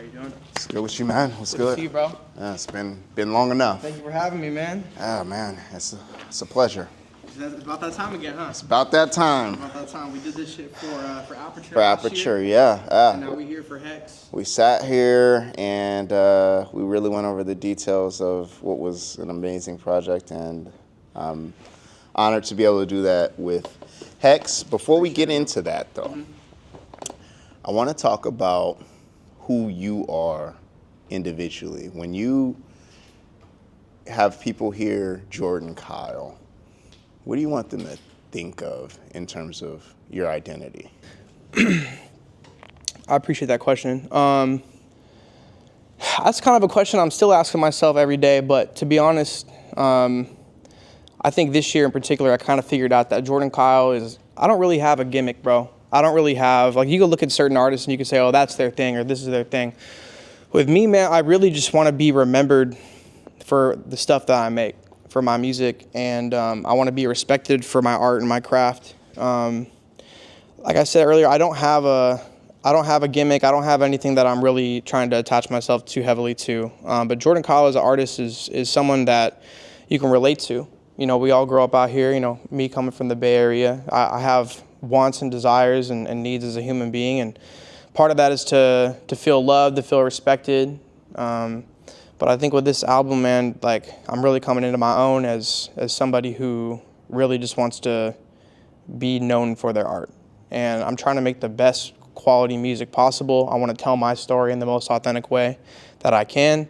you doing? What's good with you, man? What's good? Good to see you, bro. Yeah, it's been long enough. Thank you for having me, man. Ah, man, it's a pleasure. It's about that time again, huh? It's about that time. About that time. We did this shit for Aperture. For Aperture, yeah. And now we're here for HEX. We sat here and we really went over the details of what was an amazing project, and I'm honored to be able to do that with HEX. Before we get into that, though, I want to talk about who you are individually. When you have people hear Jorden Kyle, what do you want them to think of in terms of your identity? I appreciate that question. That's kind of a question I'm still asking myself every day, but to be honest, I think this year in particular, I kind of figured out that Jorden Kyle I don't really have a gimmick, bro. I don't really have, you can look at certain artists and you can say, oh, that's their thing or this is their thing. With me, man, I really just want to be remembered for the stuff that I make, for my music, and I want to be respected for my art and my craft. Like I said earlier, I don't have a gimmick. I don't have anything that I'm really trying to attach myself too heavily to. But Jorden Kyle as an artist is someone that you can relate to. You know, we all grow up out here. You know, me coming from the Bay Area, I have wants and desires and needs as a human being, and part of that is to feel loved, to feel respected. But I think with this album, man, I'm really coming into my own as somebody who really just wants to be known for their art. And I'm trying to make the best quality music possible. I want to tell my story in the most authentic way that I can.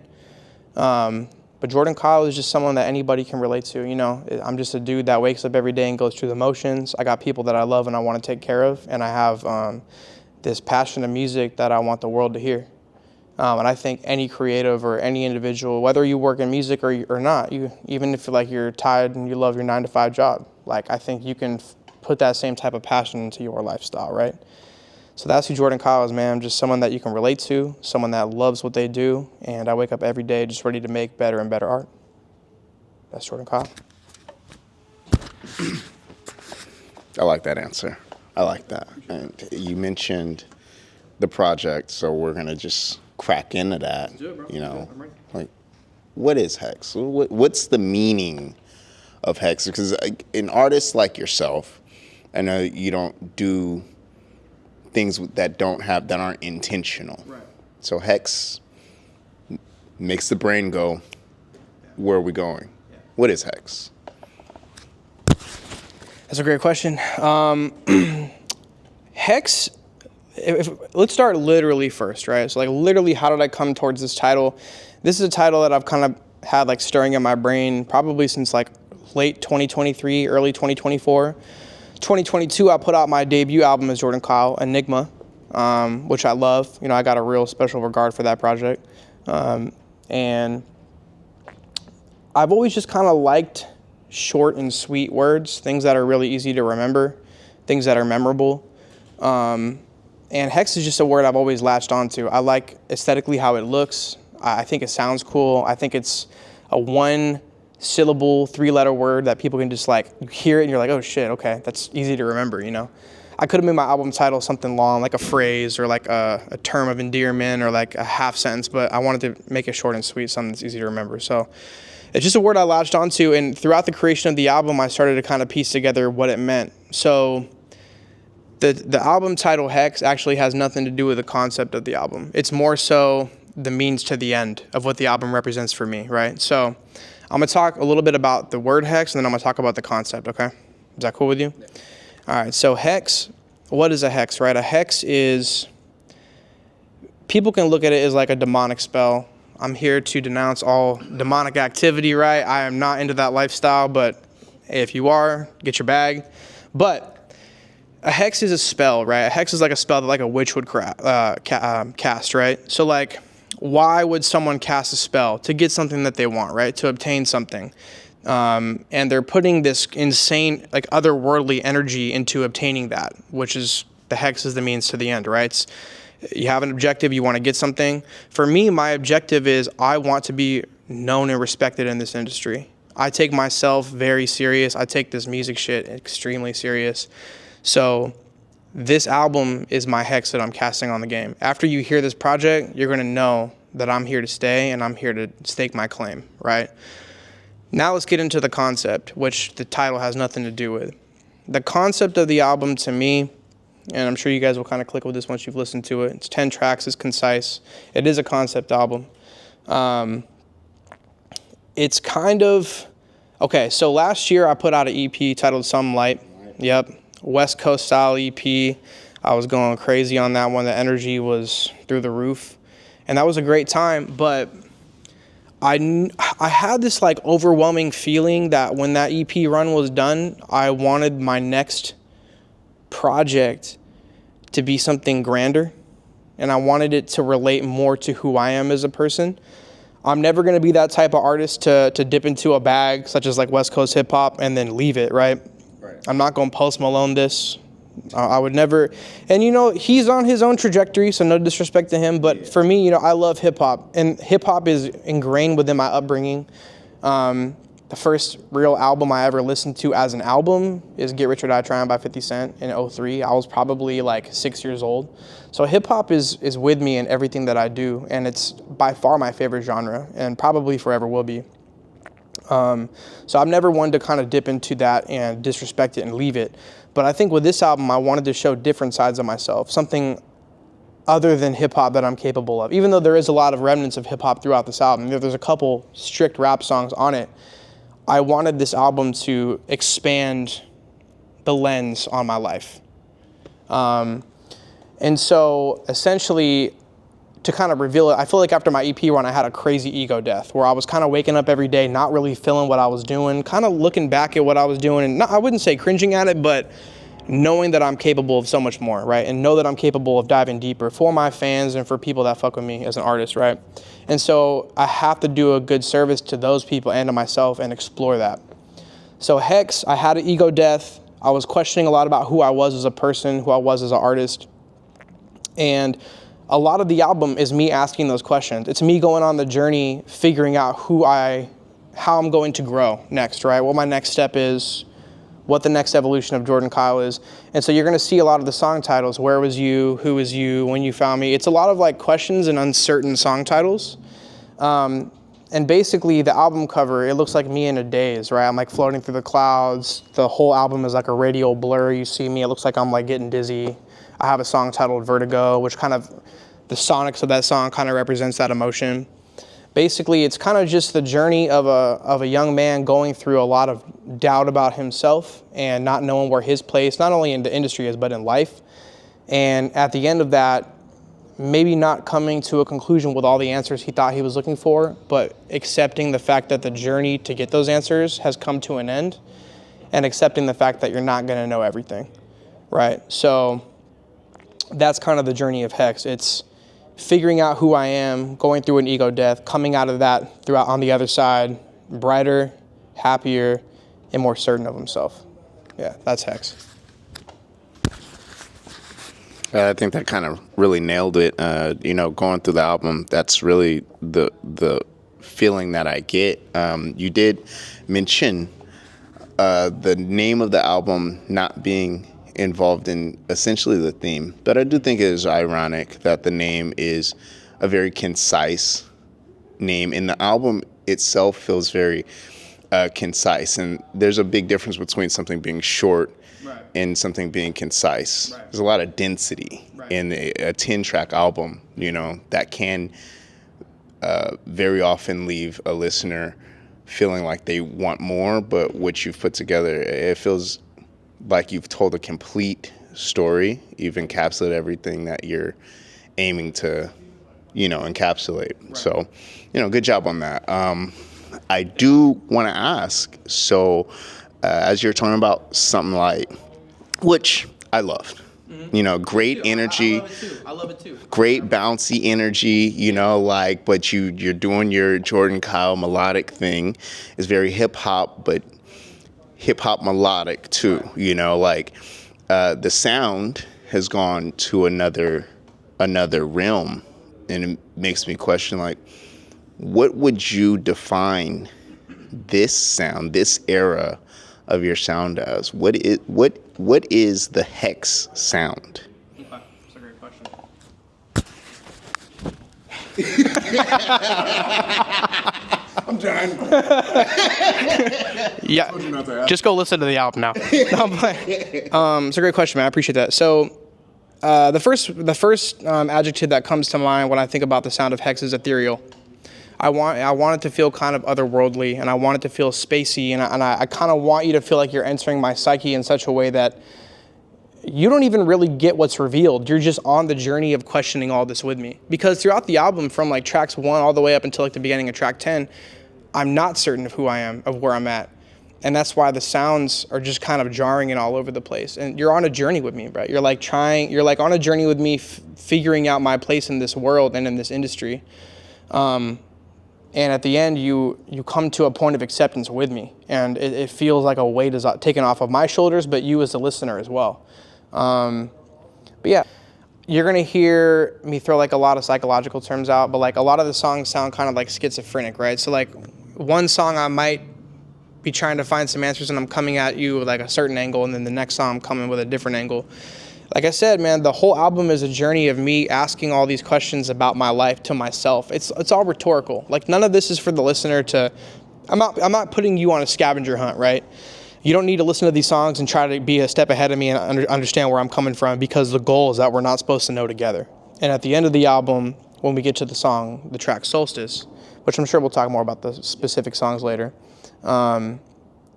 But Jorden Kyle is just someone that anybody can relate to. You know, I'm just a dude that wakes up every day and goes through the motions. I got people that I love and I want to take care of. And I have this passion of music that I want the world to hear. And I think any creative or any individual, whether you work in music or not, even if you're tired and you love your 9-to-5 job, I think you can put that same type of passion into your lifestyle, right? So that's who Jorden Kyle is, man. I'm just someone that you can relate to, someone that loves what they do, and I wake up every day just ready to make better and better art. That's Jorden Kyle. I like that answer. I like that. And you mentioned the project, so we're going to just crack into that. Let's do it, bro. You know, what is HEX? What's the meaning of HEX? Because an artist like yourself, I know you don't do things that aren't intentional. Right. So HEX makes the brain go, where are we going? Yeah. What is HEX? That's a great question. HEX, let's start literally first, right? So literally, how did I come towards this title? This is a title that I've kind of had stirring in my brain probably since late 2023, early 2024. 2022, I put out my debut album as Jorden Kyle, Enigma, which I love. You know, I got a real special regard for that project. And I've always just kind of liked short and sweet words, things that are really easy to remember, things that are memorable. And HEX is just a word I've always latched onto. I like aesthetically how it looks. I think it sounds cool. I think it's a one-syllable, 3-letter word that people can just you hear it and you're like, oh shit, okay, that's easy to remember, you know? I could have made my album title something long, like a phrase or a term of endearment or a half sentence, but I wanted to make it short and sweet, something that's easy to remember. So it's just a word I latched onto, and throughout the creation of the album, I started to kind of piece together what it meant. So the album title HEX actually has nothing to do with the concept of the album. It's more so the means to the end of what the album represents for me, right? So I'm going to talk a little bit about the word HEX, and then I'm going to talk about the concept, okay? Is that cool with you? Yeah. All right, so HEX, what is a HEX, right? A HEX is, people can look at it as a demonic spell. I'm here to denounce all demonic activity, right? I am not into that lifestyle, but if you are, get your bag. But a HEX is a spell, right? A HEX is a spell that a witch would cast, right? So why would someone cast a spell? To get something that they want, right? To obtain something. And they're putting this insane, otherworldly energy into obtaining that, which is, the HEX is the means to the end, right? You have an objective, you want to get something. For me, my objective is I want to be known and respected in this industry. I take myself very serious. I take this music shit extremely serious. So this album is my hex that I'm casting on the game. After you hear this project, you're going to know that I'm here to stay and I'm here to stake my claim, right? Now let's get into the concept, which the title has nothing to do with. The concept of the album to me, and I'm sure you guys will kind of click with this once you've listened to it. It's 10 tracks, it's concise. It is a concept album. It's kind of, okay, so last year I put out an EP titled Some Light. Yep, West Coast style EP. I was going crazy on that one. The energy was through the roof. And that was a great time, but I had this like overwhelming feeling that when that EP run was done, I wanted my next project to be something grander, and I wanted it to relate more to who I am as a person. I'm never going to be that type of artist to dip into a bag such as like West Coast hip hop and then leave it, right? I'm not going to Post Malone this. I would never, and he's on his own trajectory, so no disrespect to him, but for me, I love hip hop, and hip hop is ingrained within my upbringing. The first real album I ever listened to as an album is Get Rich or Die Trying by 50 Cent in 2003. I was probably like 6 years old. So hip hop is with me in everything that I do, and it's by far my favorite genre and probably forever will be. So I'm never one to kind of dip into that and disrespect it and leave it. But I think with this album, I wanted to show different sides of myself, something other than hip hop that I'm capable of. Even though there is a lot of remnants of hip hop throughout this album, there's a couple strict rap songs on it. I wanted this album to expand the lens on my life. And so essentially, to kind of reveal it, I feel like after my EP run, I had a crazy ego death where I was kind of waking up every day, not really feeling what I was doing, kind of looking back at what I was doing, and I wouldn't say cringing at it, but knowing that I'm capable of so much more, right? And know that I'm capable of diving deeper for my fans and for people that fuck with me as an artist, right? And so I have to do a good service to those people and to myself and explore that. So HEX, I had an ego death. I was questioning a lot about who I was as a person, who I was as an artist. And a lot of the album is me asking those questions. It's me going on the journey, figuring out how I'm going to grow next, right? What my next step is, what the next evolution of Jorden Kyle is. And so you're gonna see a lot of the song titles, Where Was You, Who Was You, When You Found Me. It's a lot of like questions and uncertain song titles. And basically the album cover, it looks like me in a daze, right? I'm like floating through the clouds. The whole album is like a radial blur. You see me, it looks like I'm like getting dizzy. I have a song titled Vertigo, which kind of, the sonics of that song kind of represents that emotion. Basically, it's kind of just the journey of a young man going through a lot of doubt about himself and not knowing where his place, not only in the industry is, but in life. And at the end of that, maybe not coming to a conclusion with all the answers he thought he was looking for, but accepting the fact that the journey to get those answers has come to an end, and accepting the fact that you're not going to know everything, right? So that's kind of the journey of HEX. It's figuring out who I am, going through an ego death, coming out of that throughout on the other side, brighter, happier, and more certain of himself. Yeah, that's HEX. I think that kind of really nailed it. Going through the album, that's really the feeling that I get. You did mention the name of the album not being involved in essentially the theme, but I do think it is ironic that the name is a very concise name, and the album itself feels very concise, and there's a big difference between something being short and something being concise. There's a lot of density in a 10-track album, that can very often leave a listener feeling like they want more, but what you've put together, it feels like you've told a complete story. You've encapsulated everything that you're aiming to, encapsulate. Right. So, good job on that. I do want to ask, so as you're talking about something like, which I loved, great energy. I love it too. Great bouncy energy, but you're doing your Jorden Kyle melodic thing. It's very hip hop, but hip hop melodic too, the sound has gone to another realm, and it makes me question, like, what would you define this sound, this era of your sound as? What what is the HEX sound? Okay, that's a great question. I'm trying. Yeah, just go listen to the album now. No, but, it's a great question, man. I appreciate that. So, the first adjective that comes to mind when I think about the sound of HEX is ethereal. I want it to feel kind of otherworldly, and I want it to feel spacey, and I kind of want you to feel like you're entering my psyche in such a way that you don't even really get what's revealed. You're just on the journey of questioning all this with me. Because throughout the album, from like tracks 1 all the way up until like the beginning of track 10, I'm not certain of who I am, of where I'm at. And that's why the sounds are just kind of jarring and all over the place. And you're on a journey with me, right? You're like on a journey with me, figuring out my place in this world and in this industry. And at the end, you come to a point of acceptance with me. And it feels like a weight is taken off of my shoulders, but you as the listener as well. But yeah, you're going to hear me throw like a lot of psychological terms out, but like a lot of the songs sound kind of like schizophrenic, right? So like one song I might be trying to find some answers and I'm coming at you with like a certain angle, and then the next song I'm coming with a different angle. Like I said, man, the whole album is a journey of me asking all these questions about my life to myself. It's all rhetorical. Like none of this is for the listener to, I'm not putting you on a scavenger hunt, right? You don't need to listen to these songs and try to be a step ahead of me and understand where I'm coming from, because the goal is that we're not supposed to know together. And at the end of the album, when we get to the song, the track Solstice, which I'm sure we'll talk more about the specific songs later,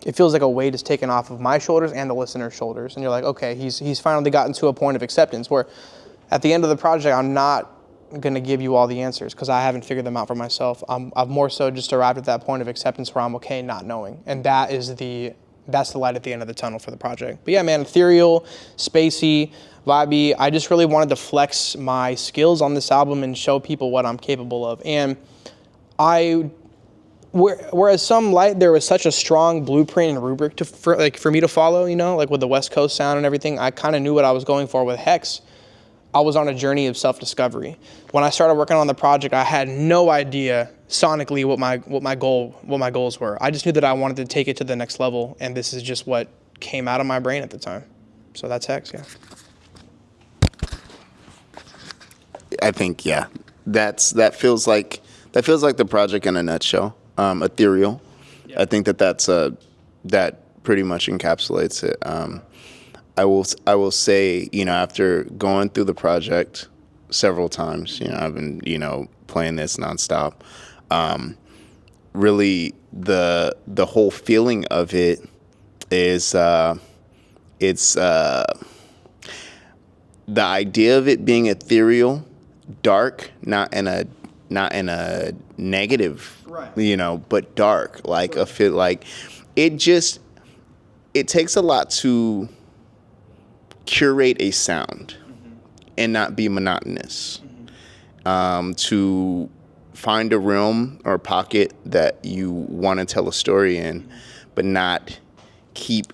it feels like a weight is taken off of my shoulders and the listener's shoulders. And you're like, okay, he's finally gotten to a point of acceptance where at the end of the project, I'm not going to give you all the answers because I haven't figured them out for myself. I've more so just arrived at that point of acceptance where I'm okay not knowing. And that's the light at the end of the tunnel for the project. But yeah, man, ethereal, spacey, vibey. I just really wanted to flex my skills on this album and show people what I'm capable of. And whereas some light, there was such a strong blueprint and rubric for me to follow, you know, like with the West Coast sound and everything, I kind of knew what I was going for. With HEX, I was on a journey of self-discovery. When I started working on the project, I had no idea sonically what my goals were. I just knew that I wanted to take it to the next level, and this is just what came out of my brain at the time. So that's HEX, yeah. I think that feels like the project in a nutshell. Ethereal. Yeah. I think that pretty much encapsulates it. I will say, you know, after going through the project several times, you know, I've been, you know, playing this nonstop. Really, the whole feeling of it is it's the idea of it being ethereal, dark, not in a negative, right, you know, but dark, like right. A feel like it takes a lot to curate a sound, mm-hmm, and not be monotonous, mm-hmm, to find a realm or pocket that you want to tell a story in, mm-hmm, but not keep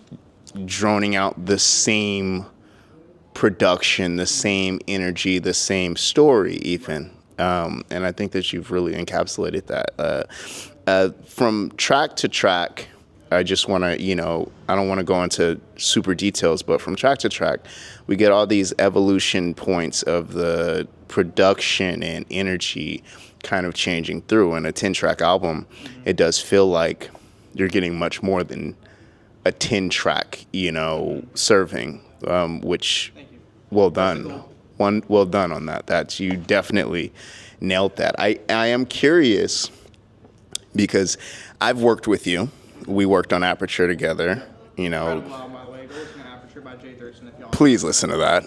droning out the same production, the same energy, the same story even. And I think that you've really encapsulated that. From track to track, I just want to, you know, I don't want to go into super details, but from track to track, we get all these evolution points of the production and energy kind of changing through. In a 10-track album, mm-hmm, it does feel like you're getting much more than a 10-track, you know, serving, which, well done. Well done on that. That's, you definitely nailed that. I am curious because I've worked with you. We worked on Aperture together, you know. By the way, go listen to Aperture by JThurston if y'all. Please listen to that.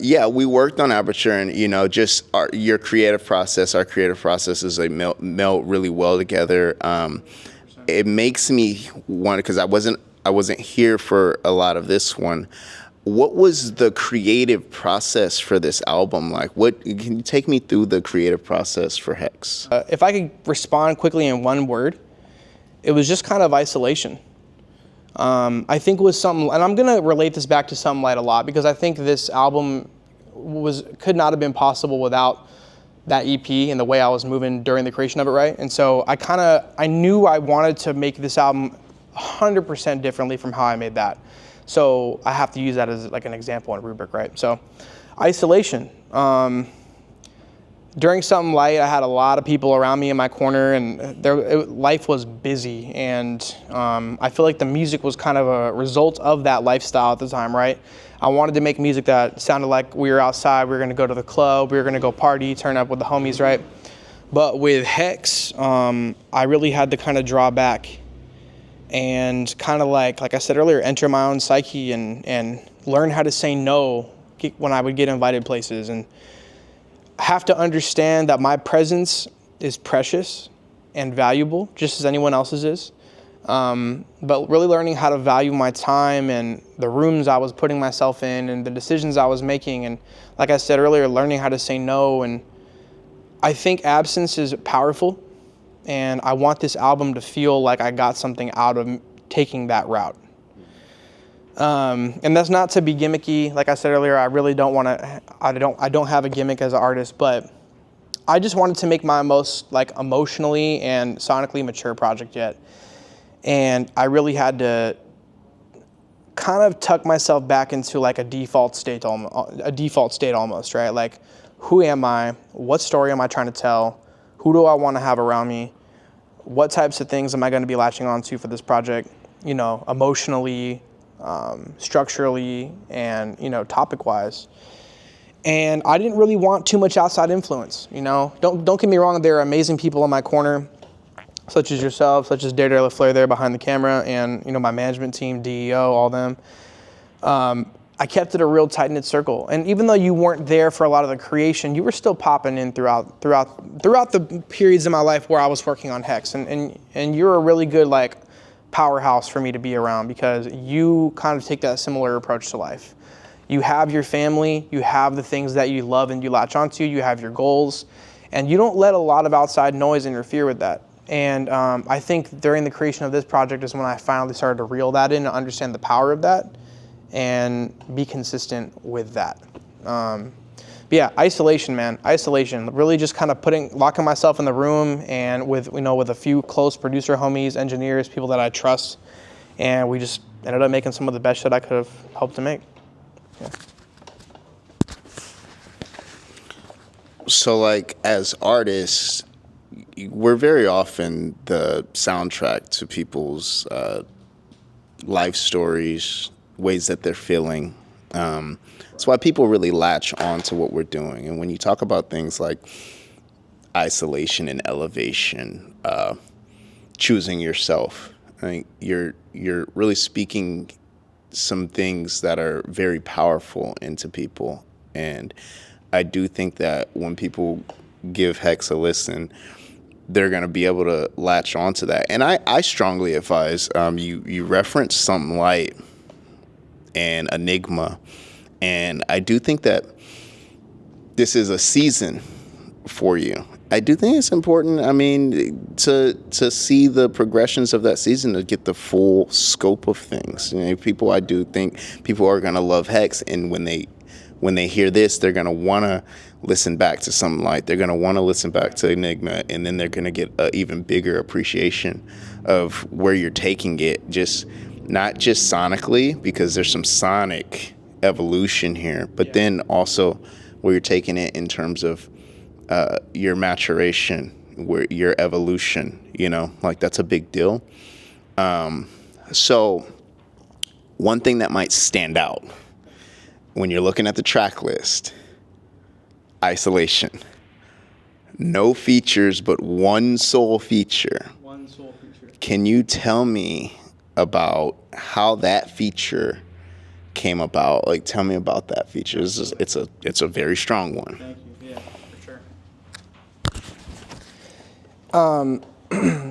Yeah, we worked on Aperture, and you know, just your creative process. Our creative processes meld really well together. It makes me want, because I wasn't here for a lot of this one. What was the creative process for this album like? Can you take me through the creative process for HEX? If I could respond quickly in one word, it was just kind of isolation. I think was something, and I'm gonna relate this back to Some Light a lot, because I think this album could not have been possible without that EP and the way I was moving during the creation of it, right? And so I knew I wanted to make this album 100% differently from how I made that. So I have to use that as like an example and rubric, right? So isolation. During Something Light, I had a lot of people around me in my corner, and life was busy. And I feel like the music was kind of a result of that lifestyle at the time, right? I wanted to make music that sounded like we were outside, we were gonna go to the club, we were gonna go party, turn up with the homies, right? But with HEX, I really had to kind of draw back and kind of like I said earlier, enter my own psyche and learn how to say no when I would get invited places, and have to understand that my presence is precious and valuable, just as anyone else's is. But really learning how to value my time and the rooms I was putting myself in and the decisions I was making. And like I said earlier, learning how to say no. And I think absence is powerful. And I want this album to feel like I got something out of taking that route. And that's not to be gimmicky. Like I said earlier, I really don't want to, I don't have a gimmick as an artist, but I just wanted to make my most like emotionally and sonically mature project yet. And I really had to kind of tuck myself back into like a default state almost, right? Like, who am I? What story am I trying to tell? Who do I want to have around me? What types of things am I going to be latching onto for this project? You know, emotionally, structurally, and, you know, topic-wise. And I didn't really want too much outside influence, you know? Don't get me wrong, there are amazing people in my corner, such as yourself, such as Jorden Kyle there behind the camera, and, you know, my management team, DEO, all them. I kept it a real tight-knit circle. And even though you weren't there for a lot of the creation, you were still popping in throughout the periods in my life where I was working on HEX. And you're a really good, like, powerhouse for me to be around, because you kind of take that similar approach to life. You have your family, you have the things that you love and you latch onto, you have your goals, and you don't let a lot of outside noise interfere with that. And I think during the creation of this project is when I finally started to reel that in and understand the power of that and be consistent with that. But yeah, isolation, man, isolation. Really just kind of locking myself in the room and with a few close producer homies, engineers, people that I trust, and we just ended up making some of the best shit I could have hoped to make. Yeah. So, like, as artists, we're very often the soundtrack to people's life stories, ways that they're feeling. That's why people really latch on to what we're doing. And when you talk about things like isolation and elevation, choosing yourself, I think you're really speaking some things that are very powerful into people. And I do think that when people give HEX a listen, they're going to be able to latch onto that. And I strongly advise, you reference Something Light and Enigma, and I do think that this is a season for you. I do think it's important, I mean, to see the progressions of that season, to get the full scope of things. You know, I do think people are going to love HEX, and when they hear this, they're going to want to listen back to Something Light. They're going to want to listen back to Enigma, and then they're going to get an even bigger appreciation of where you're taking it, not just sonically, because there's some sonic evolution here, but then also where you're taking it in terms of your maturation, where your evolution, you know, like that's a big deal. So one thing that might stand out when you're looking at the track list, isolation. No features, but one sole feature. One sole feature. Can you tell me about how that feature came about? Like, tell me about that feature. It's a very strong one. Thank you. Yeah, for sure.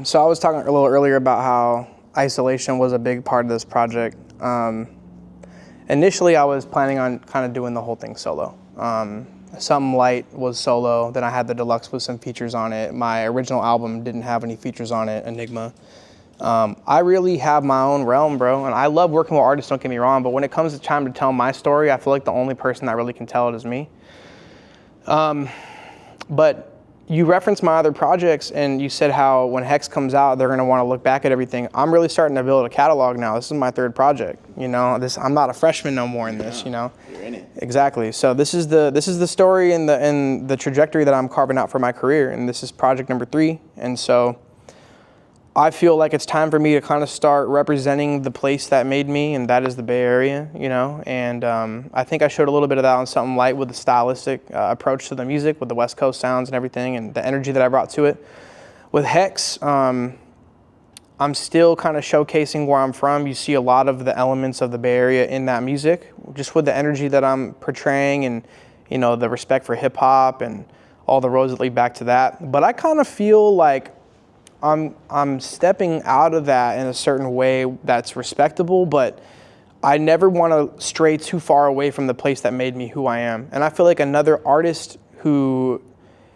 So I was talking a little earlier about how isolation was a big part of this project. Initially, I was planning on kind of doing the whole thing solo. Something Light was solo. Then I had the deluxe with some features on it. My original album didn't have any features on it, Enigma. I really have my own realm, bro, and I love working with artists, don't get me wrong, but when it comes to time to tell my story, I feel like the only person that really can tell it is me. But you referenced my other projects, and you said how when HEX comes out, they're going to want to look back at everything. I'm really starting to build a catalog now. This is my third project. You know, I'm not a freshman no more in this. You know, you're in it. Exactly. So this is the story and the trajectory that I'm carving out for my career, and this is project number 3. And so I feel like it's time for me to kind of start representing the place that made me, and that is the Bay Area, you know. And I think I showed a little bit of that on Something Light with the stylistic approach to the music, with the West Coast sounds and everything, and the energy that I brought to it. With HEX, I'm still kind of showcasing where I'm from. You see a lot of the elements of the Bay Area in that music, just with the energy that I'm portraying, and, you know, the respect for hip hop and all the roads that lead back to that. But I kind of feel like I'm stepping out of that in a certain way that's respectable, but I never want to stray too far away from the place that made me who I am. And I feel like another artist who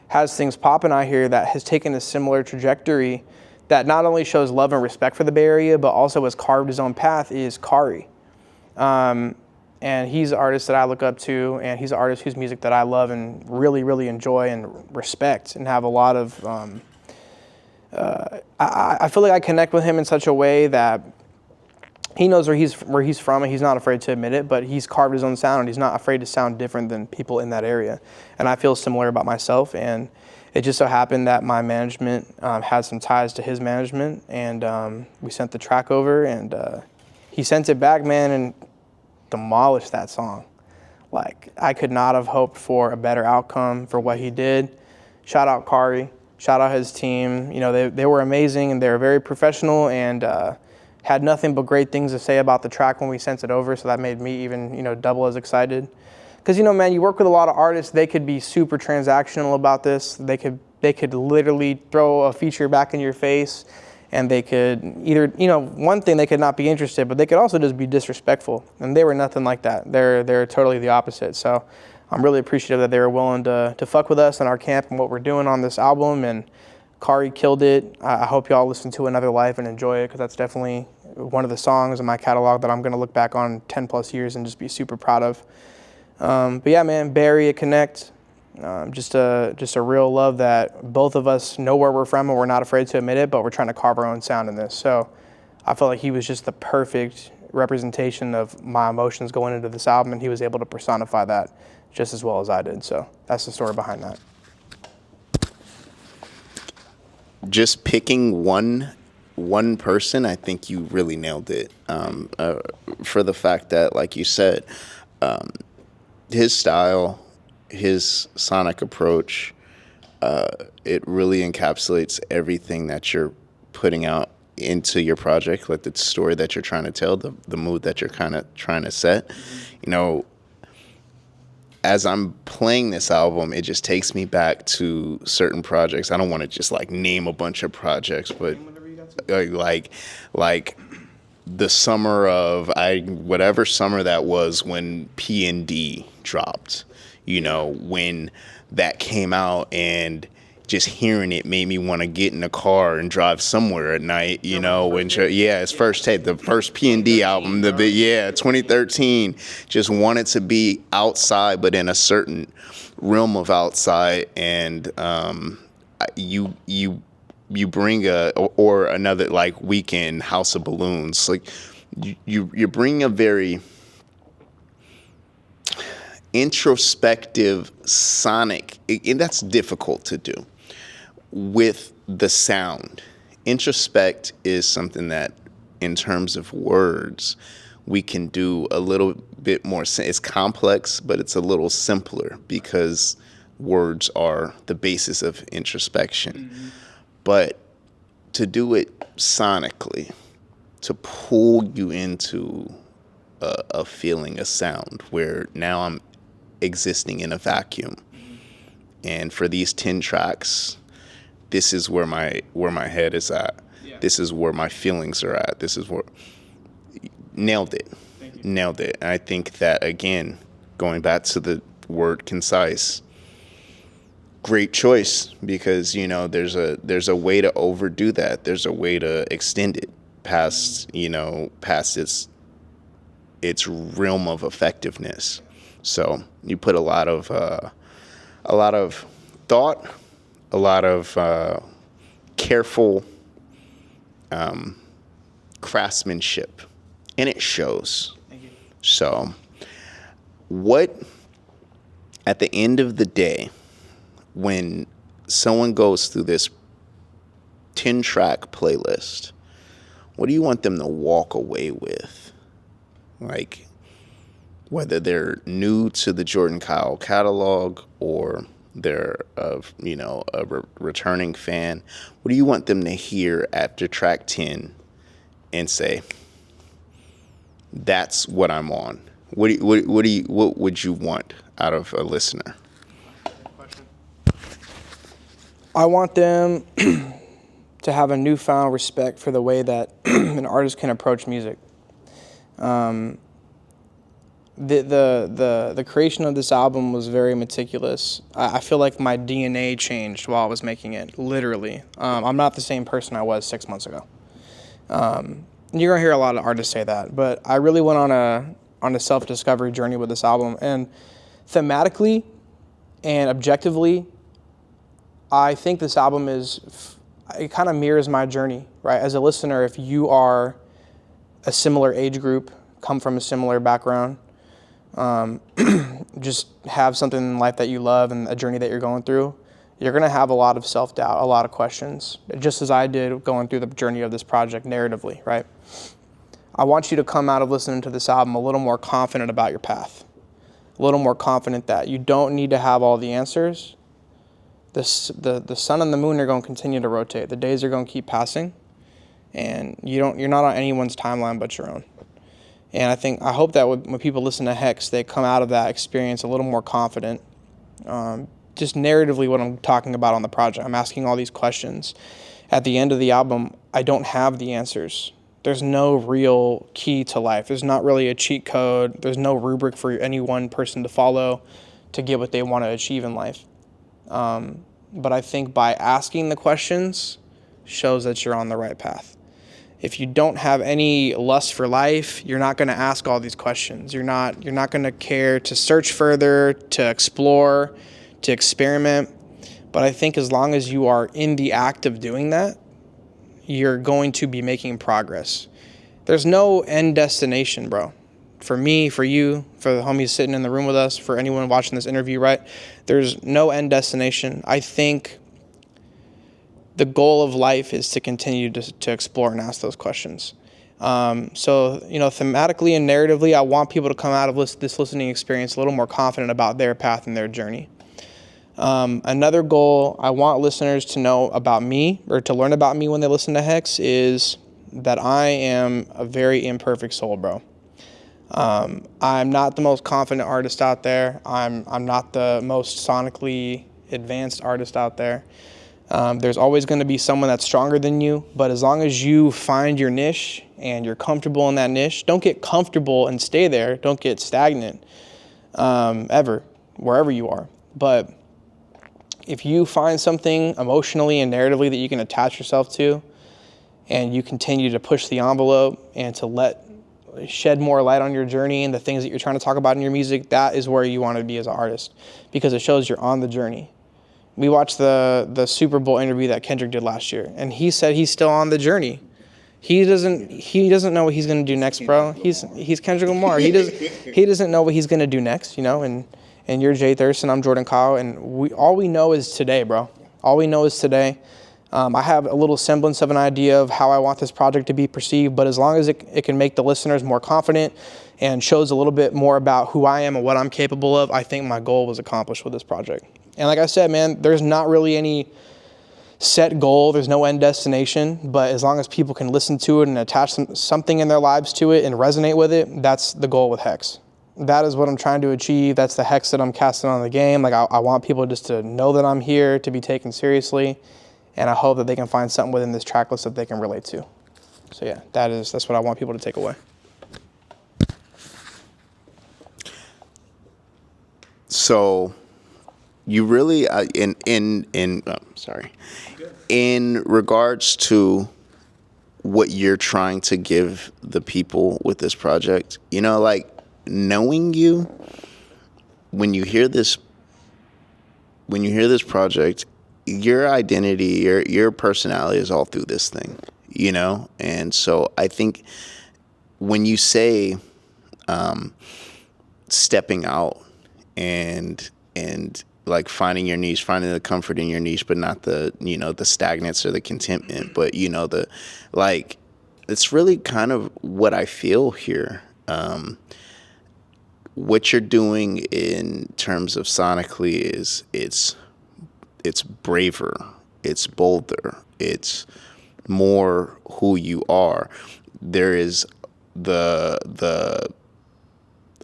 has things popping out here that has taken a similar trajectory that not only shows love and respect for the Bay Area, but also has carved his own path is Kari. And he's an artist that I look up to, and he's an artist whose music that I love and really, really enjoy and respect, and have a lot of... I feel like I connect with him in such a way that he knows where he's from, and he's not afraid to admit it, but he's carved his own sound, and he's not afraid to sound different than people in that area. And I feel similar about myself, and it just so happened that my management had some ties to his management, and we sent the track over, and he sent it back, man, and demolished that song. Like, I could not have hoped for a better outcome for what he did. Shout out Kari. Shout out his team. You know, they were amazing, and they were very professional, and had nothing but great things to say about the track when we sent it over. So that made me even, you know, double as excited. Because, you know, man, you work with a lot of artists. They could be super transactional about this. They could literally throw a feature back in your face, and they could either, you know, one thing, they could not be interested, but they could also just be disrespectful. And they were nothing like that. They're totally the opposite. So I'm really appreciative that they were willing to fuck with us and our camp and what we're doing on this album, and Kari killed it. I hope y'all listen to Another Life and enjoy it, because that's definitely one of the songs in my catalog that I'm going to look back on 10 plus years and just be super proud of. But yeah, man, Bay Area Connect, just a real love that both of us know where we're from, and we're not afraid to admit it, but we're trying to carve our own sound in this. So I felt like he was just the perfect representation of my emotions going into this album, and he was able to personify that just as well as I did. So that's the story behind that. Just picking one person, I think you really nailed it. For the fact that, like you said, his style, his sonic approach, it really encapsulates everything that you're putting out into your project, like the story that you're trying to tell, the mood that you're kind of trying to set. You know, as I'm playing this album, it just takes me back to certain projects. I don't want to just like name a bunch of projects, but like the summer of whatever summer that was when P&D dropped, you know, when that came out, and just hearing it made me want to get in a car and drive somewhere at night, you know. His first tape, the first P&D album, 2013. Just wanted to be outside, but in a certain realm of outside. And you bring another like Weekend, House of Balloons. Like you bring a very introspective sonic, and that's difficult to do with the sound. Introspect is something that, in terms of words, we can do a little bit more. It's complex, but it's a little simpler because words are the basis of introspection. Mm-hmm. But to do it sonically, to pull you into a feeling, a sound, where now I'm existing in a vacuum. And for these 10 tracks, this is where my head is at. Yeah. This is where my feelings are at. This is where nailed it. Nailed it. And I think that, again, going back to the word concise, great choice, because, you know, there's a way to overdo that. There's a way to extend it past its realm of effectiveness. So you put a lot of thought, a lot of careful craftsmanship, and it shows. Thank you. So, what, at the end of the day, when someone goes through this 10-track playlist, what do you want them to walk away with? Like, whether they're new to the Jorden Kyle catalog or they're a returning fan, what do you want them to hear after track 10 and say, that's what I'm on? What would you want out of a listener? I want them to have a newfound respect for the way that an artist can approach music. The creation of this album was very meticulous. I feel like my DNA changed while I was making it, literally. I'm not the same person I was 6 months ago. You're gonna hear a lot of artists say that, but I really went on a self-discovery journey with this album, and thematically and objectively, I think this album it kind of mirrors my journey, right? As a listener, if you are a similar age group, come from a similar background, just have something in life that you love and a journey that you're going through, you're going to have a lot of self-doubt, a lot of questions, just as I did going through the journey of this project narratively, right? I want you to come out of listening to this album a little more confident about your path, a little more confident that you don't need to have all the answers. The sun and the moon are going to continue to rotate. The days are going to keep passing, and you're not on anyone's timeline but your own. And I hope that when people listen to HEX, they come out of that experience a little more confident. Just narratively what I'm talking about on the project. I'm asking all these questions. At the end of the album, I don't have the answers. There's no real key to life. There's not really a cheat code. There's no rubric for any one person to follow to get what they want to achieve in life. But I think by asking the questions shows that you're on the right path. If you don't have any lust for life, you're not going to ask all these questions. You're not going to care to search further, to explore, to experiment. But I think as long as you are in the act of doing that, you're going to be making progress. There's no end destination, bro. For me, for you, for the homies sitting in the room with us, for anyone watching this interview, right? There's no end destination. I think the goal of life is to continue to explore and ask those questions. So, thematically and narratively, I want people to come out of this listening experience a little more confident about their path and their journey. Another goal I want listeners to know about me, or to learn about me when they listen to HEX, is that I am a very imperfect soul, bro. I'm not the most confident artist out there. I'm not the most sonically advanced artist out there. There's always going to be someone that's stronger than you, but as long as you find your niche and you're comfortable in that niche, don't get comfortable and stay there. Don't get stagnant, ever, wherever you are. But if you find something emotionally and narratively that you can attach yourself to, and you continue to push the envelope and to shed more light on your journey and the things that you're trying to talk about in your music, that is where you want to be as an artist, because it shows you're on the journey. We watched the Super Bowl interview that Kendrick did last year, and he said he's still on the journey. He doesn't know what he's gonna do next, bro. He's Kendrick Lamar. He doesn't know what he's gonna do next, And you're JThurston, I'm Jorden Kyle, and all we know is today, bro. All we know is today. I have a little semblance of an idea of how I want this project to be perceived, but as long as it can make the listeners more confident and shows a little bit more about who I am and what I'm capable of, I think my goal was accomplished with this project. And like I said, man, there's not really any set goal. There's no end destination. But as long as people can listen to it and attach something in their lives to it and resonate with it, that's the goal with HEX. That is what I'm trying to achieve. That's the HEX that I'm casting on the game. Like I want people just to know that I'm here, to be taken seriously. And I hope that they can find something within this track list that they can relate to. So yeah, that's what I want people to take away. So you really, in regards to what you're trying to give the people with this project, knowing you, when you hear this project, your identity, your personality is all through this thing, you know? And so I think when you say stepping out and like finding your niche, finding the comfort in your niche, but not the, you know, the stagnance or the contentment, but, you know, the, like, it's really kind of what I feel here. What you're doing in terms of sonically is it's braver, it's bolder, it's more who you are. There is the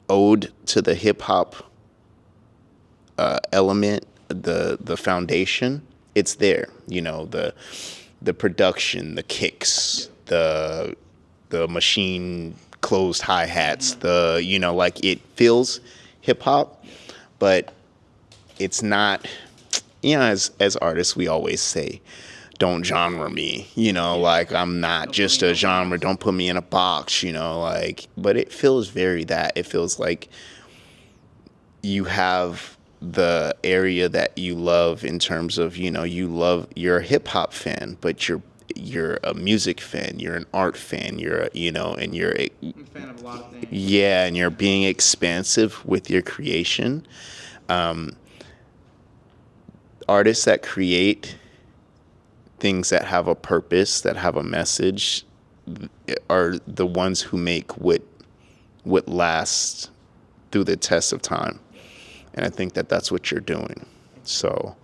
ode to the hip hop element, the foundation. It's there, you know, the production, the kicks, the machine closed hi-hats, the, you know, like it feels hip hop, but it's not, you know, as artists we always say, don't genre me, you know, like I'm not just a genre, don't put me in a box, you know, like, but it feels very that. It feels like you have the area that you love in terms of, you know, you're a hip hop fan, but you're a music fan, you're an art fan, you're, you know, and you're I'm a fan of a lot of things. Yeah, and you're being expansive with your creation. Artists that create things that have a purpose, that have a message, are the ones who make what lasts through the test of time. And I think that that's what you're doing. So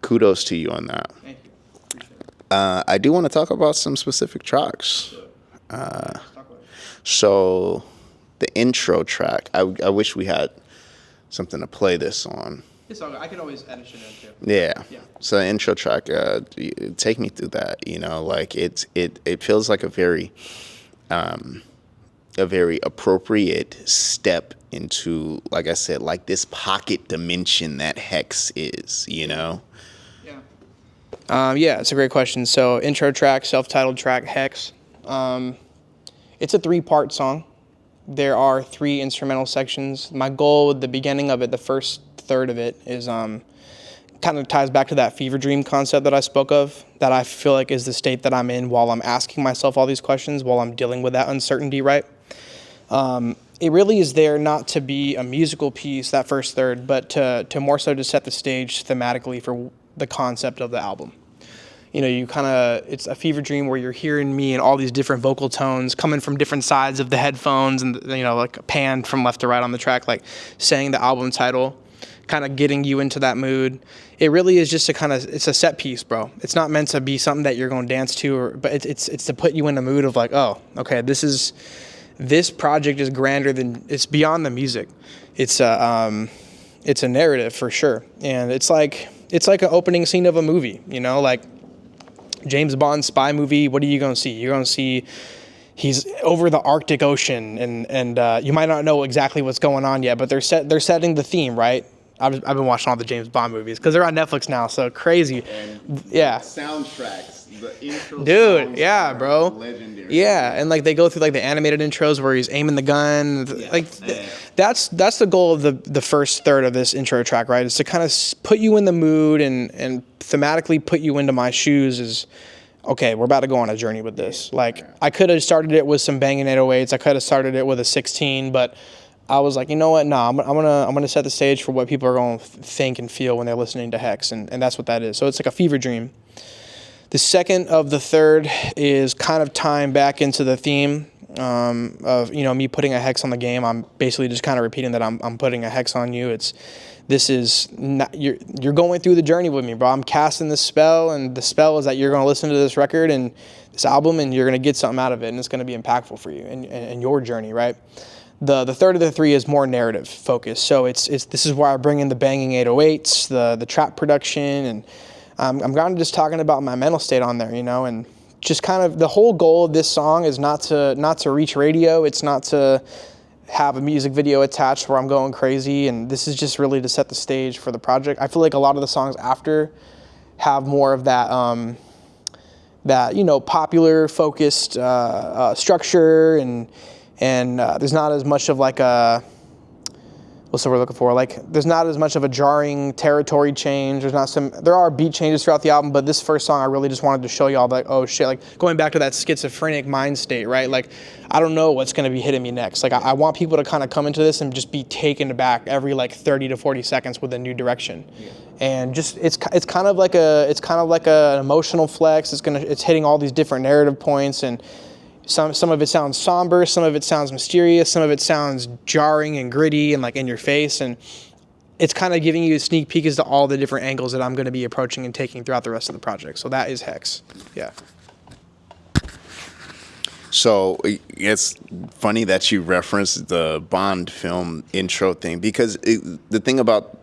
kudos to you on that. Thank you. Appreciate it. I do want to talk about some specific tracks. So the intro track, I wish we had something to play this on. It's all good. I could always edit it in too. Yeah. Yeah. So the intro track, take me through that. You know, like it feels like a very appropriate step into, like I said, like this pocket dimension that HEX is. You know. Yeah. Yeah, it's a great question. So intro track, self-titled track, HEX. It's a 3-part song. There are 3 instrumental sections. My goal with the beginning of it, the first third of it, is kind of ties back to that fever dream concept that I spoke of, that I feel like is the state that I'm in while I'm asking myself all these questions, while I'm dealing with that uncertainty, right? It really is there not to be a musical piece, that first third, but to more so to set the stage thematically for the concept of the album. You know, it's a fever dream where you're hearing me in all these different vocal tones coming from different sides of the headphones and, you know, like panned from left to right on the track, like saying the album title, kind of getting you into that mood. It really is just it's a set piece, bro. It's not meant to be something that you're going to dance to, but it's to put you in the mood of like, oh, okay, this project is grander than, it's beyond the music. It's a narrative for sure. And it's like an opening scene of a movie, you know, like James Bond spy movie. What are you going to see? You're going to see he's over the Arctic Ocean, and you might not know exactly what's going on yet, but they're setting the theme, right? I've been watching all the James Bond movies because they're on Netflix now, so crazy. And yeah. Soundtracks, the intro Dude, songs yeah, bro. Legendary. Yeah, and like they go through like the animated intros where he's aiming the gun. That's the goal of the first third of this intro track, right? Is to kind of put you in the mood and thematically put you into my shoes. Is okay, we're about to go on a journey with this. Like I could have started it with some banging 808s. I could have started it with a 16, but I was like, you know what? No, I'm gonna set the stage for what people are going to think and feel when they're listening to HEX, and that's what that is. So it's like a fever dream. The second of the third is kind of tying back into the theme of, you know, me putting a HEX on the game. I'm basically just kind of repeating that I'm putting a HEX on you. This is not, you're going through the journey with me, bro. I'm casting this spell, and the spell is that you're going to listen to this record and this album, and you're going to get something out of it, and it's going to be impactful for you and your journey, right? The third of the 3 is more narrative focused. So this is where I bring in the banging 808s, the trap production, and I'm kind of just talking about my mental state on there, you know, and just kind of the whole goal of this song is not to reach radio. It's not to have a music video attached where I'm going crazy, and this is just really to set the stage for the project. I feel like a lot of the songs after have more of that you know, popular focused structure, and there's not as much of like a what's the word we're looking for? Like, there's not as much of a jarring territory change. There are beat changes throughout the album, but this first song, I really just wanted to show y'all, like, oh shit, like going back to that schizophrenic mind state, right? Like, I don't know what's going to be hitting me next. Like, I want people to kind of come into this and just be taken aback every like 30 to 40 seconds with a new direction. Yeah. And just, it's kind of like an emotional flex. It's hitting all these different narrative points, and some of it sounds somber, some of it sounds mysterious, some of it sounds jarring and gritty and like in your face, and it's kind of giving you a sneak peek as to all the different angles that I'm going to be approaching and taking throughout the rest of the project. So that is HEX. Yeah. So it's funny that you referenced the Bond film intro thing, because the thing about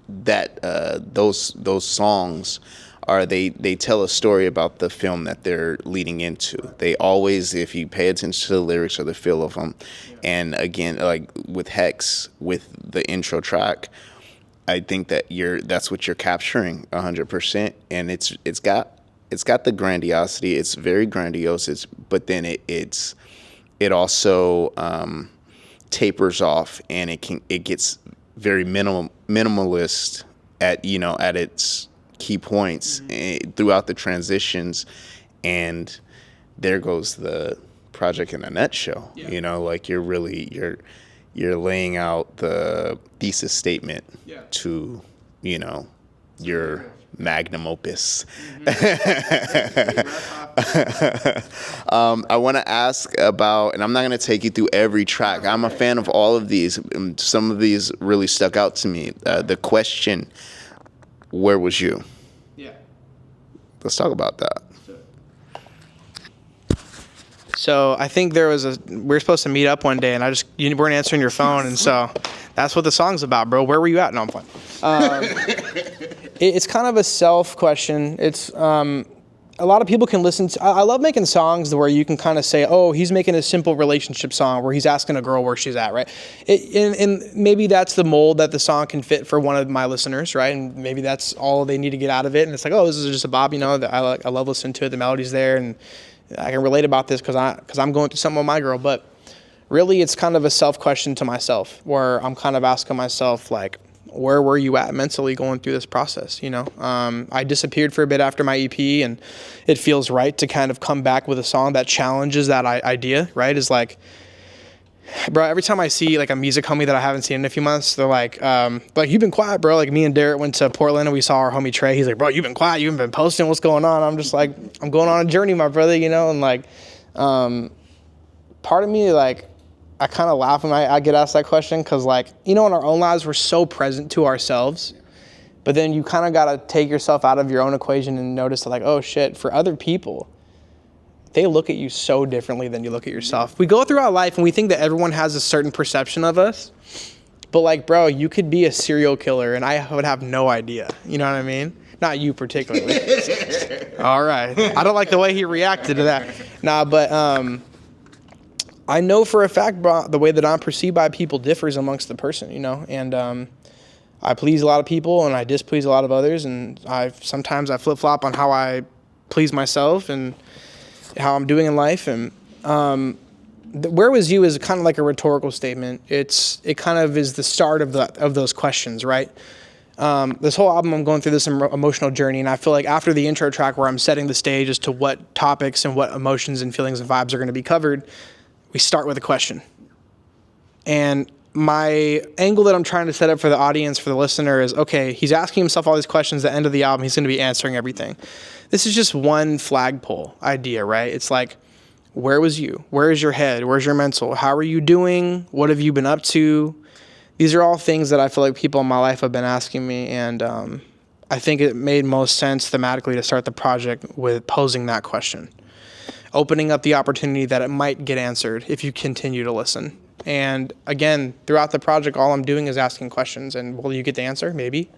those songs are they tell a story about the film that they're leading into. They always, if you pay attention to the lyrics or the feel of them, and again, like with HEX, with the intro track, I think that that's what you're capturing 100%, and it's got the grandiosity. It's very grandiose. But then it also tapers off, and it gets very minimalist at its key points throughout the transitions, and there goes the project in a nutshell. Yeah. Like you're laying out the thesis statement to your magnum opus. I want to ask about, and I'm not going to take you through every track. I'm a fan of all of these. Some of these really stuck out to me. The question, where was you? Yeah. Let's talk about that. So I think we were supposed to meet up one day, and you weren't answering your phone, and so that's what the song's about, bro. Where were you at? No, I'm playing. It's kind of a self question. It's a lot of people can listen to. I love making songs where you can kind of say, oh, he's making a simple relationship song where he's asking a girl where she's at, right? And maybe that's the mold that the song can fit for one of my listeners, right? And maybe that's all they need to get out of it. And it's like, oh, this is just a bop, that I love listening to it. The melody's there, and I can relate about this because I'm going through something with my girl. But really, it's kind of a self question to myself where I'm kind of asking myself, like, where were you at mentally going through this process? I disappeared for a bit after my EP, and it feels right to kind of come back with a song that challenges that idea, right? Is like, bro, every time I see like a music homie that I haven't seen in a few months, they're like, you've been quiet, bro. Like me and Derek went to Portland and we saw our homie Trey. He's like, bro, you've been quiet. You haven't been posting. What's going on? I'm just like, I'm going on a journey, my brother, and like, part of me, like, I kind of laugh when I get asked that question because, like, in our own lives, we're so present to ourselves. But then you kind of got to take yourself out of your own equation and notice that, like, oh, shit, for other people, they look at you so differently than you look at yourself. We go throughout life and we think that everyone has a certain perception of us. But, like, bro, you could be a serial killer and I would have no idea. You know what I mean? Not you particularly. All right. I don't like the way he reacted to that. Nah, but I know for a fact, bro, the way that I'm perceived by people differs amongst the person, and I please a lot of people and I displease a lot of others, and sometimes I flip-flop on how I please myself and how I'm doing in life. And where was you is kind of like a rhetorical statement. It kind of is the start of those questions, right? This whole album, I'm going through this emotional journey, and I feel like after the intro track where I'm setting the stage as to what topics and what emotions and feelings and vibes are going to be covered, we start with a question. And my angle that I'm trying to set up for the audience, for the listener, is, okay, he's asking himself all these questions at the end of the album. He's going to be answering everything. This is just one flagpole idea, right? It's like, where was you? Where is your head? Where's your mental? How are you doing? What have you been up to? These are all things that I feel like people in my life have been asking me, and I think it made most sense thematically to start the project with posing that question, opening up the opportunity that it might get answered if you continue to listen. And again, throughout the project, all I'm doing is asking questions, and will you get the answer? Maybe.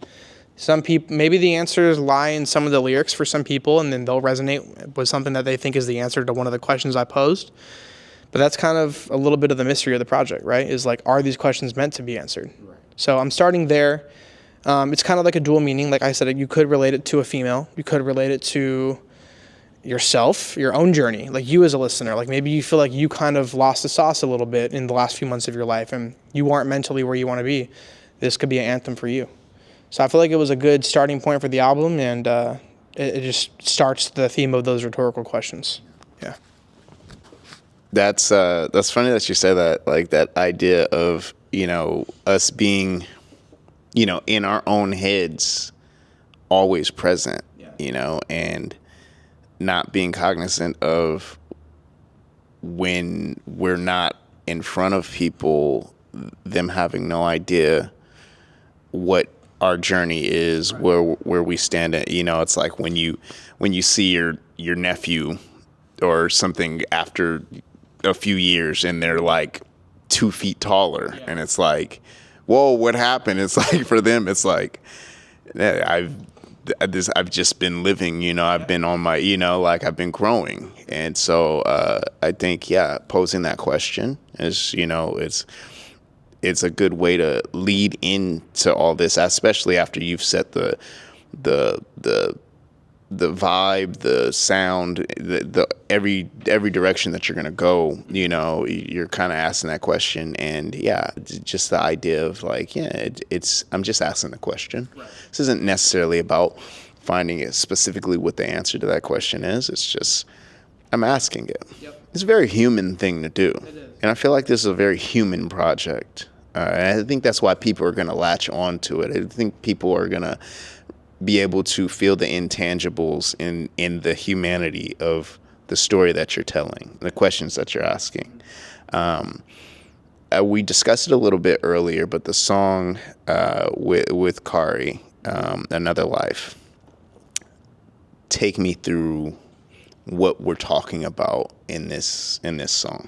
Maybe the answers lie in some of the lyrics for some people, and then they'll resonate with something that they think is the answer to one of the questions I posed. But that's kind of a little bit of the mystery of the project, right? Is like, are these questions meant to be answered? Right. So I'm starting there. It's kind of like a dual meaning. Like I said, you could relate it to a female. You could relate it to yourself, your own journey, like you as a listener. Like maybe you feel like you kind of lost the sauce a little bit in the last few months of your life and you aren't mentally where you want to be. This could be an anthem for you. So I feel like it was a good starting point for the album, and it just starts the theme of those rhetorical questions. Yeah. That's funny that you say that, like that idea of, you know, us being, you know, in our own heads, always present, you know, and not being cognizant of when we're not in front of people, them having no idea what our journey is, right. where we stand at, you know, it's like when you see your nephew or something after a few years and they're like 2 feet taller, and it's like, whoa, what happened? It's like, for them, it's like, I've just been living, you know, I've been on my, you know, like I've been growing. And so I think, posing that question is, you know, it's a good way to lead into all this, especially after you've set the vibe, the sound, the every direction that you're going to go, you know, you're kind of asking that question. And just the idea of like, I'm just asking the question. Right. This isn't necessarily about finding it specifically what the answer to that question is. It's just, I'm asking it. Yep. It's a very human thing to do. It is. And I feel like this is a very human project. I think that's why people are going to latch on to it. I think people are going to be able to feel the intangibles in the humanity of the story that you're telling, the questions that you're asking. We discussed it a little bit earlier, but the song with Kari, Another Life, take me through what we're talking about in this song.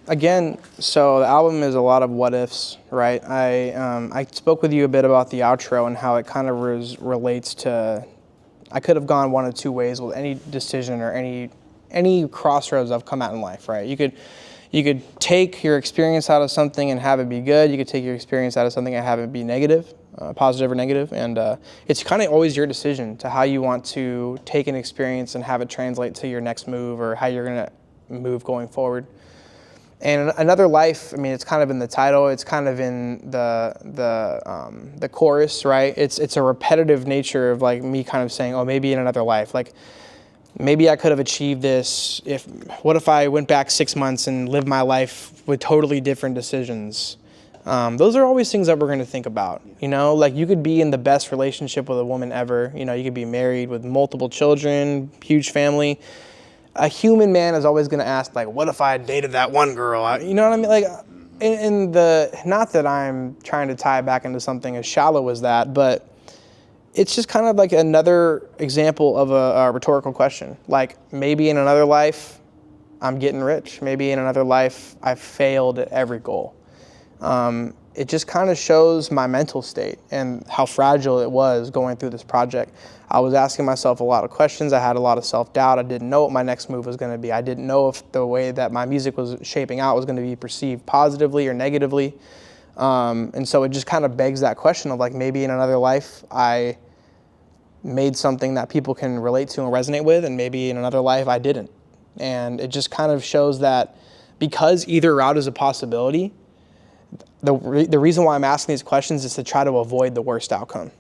Again, so the album is a lot of what ifs, right? I spoke with you a bit about the outro and how it kind of relates to, I could have gone one of two ways with any decision or any crossroads I've come at in life, right? You could take your experience out of something and have it be good. You could take your experience out of something and have it be negative, positive or negative. And it's kind of always your decision to how you want to take an experience and have it translate to your next move or how you're going to move going forward. And Another Life, I mean, it's kind of in the title. It's kind of in the chorus, right? It's a repetitive nature of like me kind of saying, oh, maybe in another life. Like maybe I could have achieved this. What if I went back 6 months and lived my life with totally different decisions? Those are always things that we're going to think about. You know, like you could be in the best relationship with a woman ever. You know, you could be married with multiple children, huge family. A human man is always going to ask, like, what if I dated that one girl? You know what I mean? Like, not that I'm trying to tie it back into something as shallow as that, but it's just kind of like another example of a rhetorical question. Like, maybe in another life, I'm getting rich. Maybe in another life, I've failed at every goal. It just kind of shows my mental state and how fragile it was going through this project. I was asking myself a lot of questions. I had a lot of self-doubt. I didn't know what my next move was going to be. I didn't know if the way that my music was shaping out was going to be perceived positively or negatively. And so it just kind of begs that question of like, maybe in another life, I made something that people can relate to and resonate with, and maybe in another life, I didn't. And it just kind of shows that because either route is a possibility, the reason why I'm asking these questions is to try to avoid the worst outcome,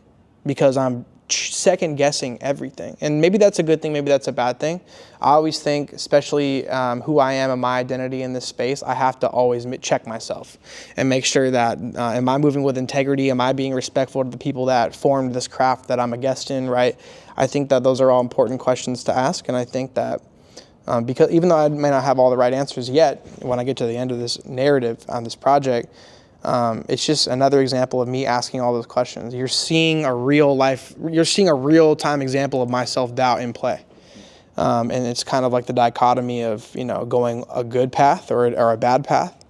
because I'm second guessing everything. And maybe that's a good thing, maybe that's a bad thing. I always think, especially who I am and my identity in this space, I have to always check myself and make sure that am I moving with integrity? Am I being respectful to the people that formed this craft that I'm a guest in, right? I think that those are all important questions to ask, and I think that because even though I may not have all the right answers yet, when I get to the end of this narrative on this project, it's just another example of me asking all those questions. You're seeing a real-time example of my self-doubt in play. And it's kind of like the dichotomy of, you know, going a good path or a bad path.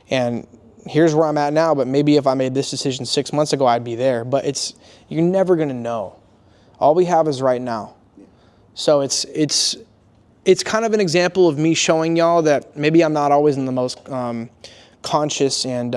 And here's where I'm at now, but maybe if I made this decision 6 months ago, I'd be there. But you're never going to know. All we have is right now. So it's kind of an example of me showing y'all that maybe I'm not always in the most conscious and